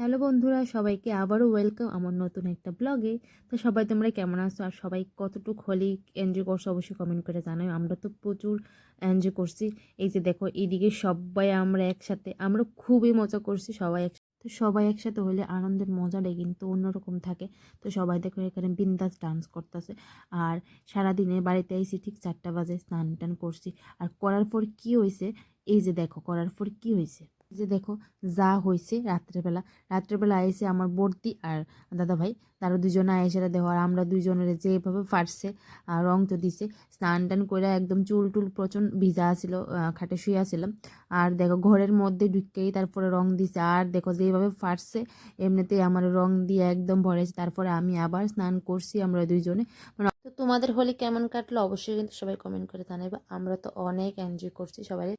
Hello বন্ধুরা, সবাইকে আবারও ওয়েলকাম আমার নতুন একটা ব্লগে। তো সবাই তোমরা কেমন আছো আর সবাই কতটুকু হোলি এনজয় করছো অবশ্যই কমেন্ট করে জানাও। আমরা তো প্রচুর এনজয় করছি। এই যে দেখো এইদিকে সবাই আমরা একসাথে, আমরা খুবই মজা করছি সবাই একসাথে। তো সবাই একসাথে হলে আনন্দের মজাটাই কিন্তু অন্যরকম থাকে। তো সবাই দেখো এখানে বিন্দাস ডান্স করতেছে। আর সারাদিনে বাড়িতে এসে ঠিক 4টা বাজে স্নান টান করছি। আর করার পর কি হয়েছে, এই যে দেখো করার পর কি হয়েছে, যে দেখো যা হয়েছে রাত্রেবেলা এসে আমার বর্দি আর দাদা ভাই, তারা দুজনে এসে দেখো। আর আমরা দুজনের যেভাবে ফাটছে রং তো দিছে, স্নান টান করে একদম চুল টুল প্রচণ্ড ভিজা ছিল, খাটে শুয়েছিলাম। আর দেখো ঘরের মধ্যে ঢুকেই তারপরে রং দিছে। আর দেখো যেভাবে ফাটছে এমনিতেই আমার রং দিয়ে একদম ভরেছে। তারপরে আমি আবার স্নান করছি আমরা দুইজনে। তো তোমাদের হোলি কেমন কাটলো অবশ্যই কিন্তু সবাই কমেন্ট করে জানাবে। আমরা তো অনেক এনজয় করছি সবাই।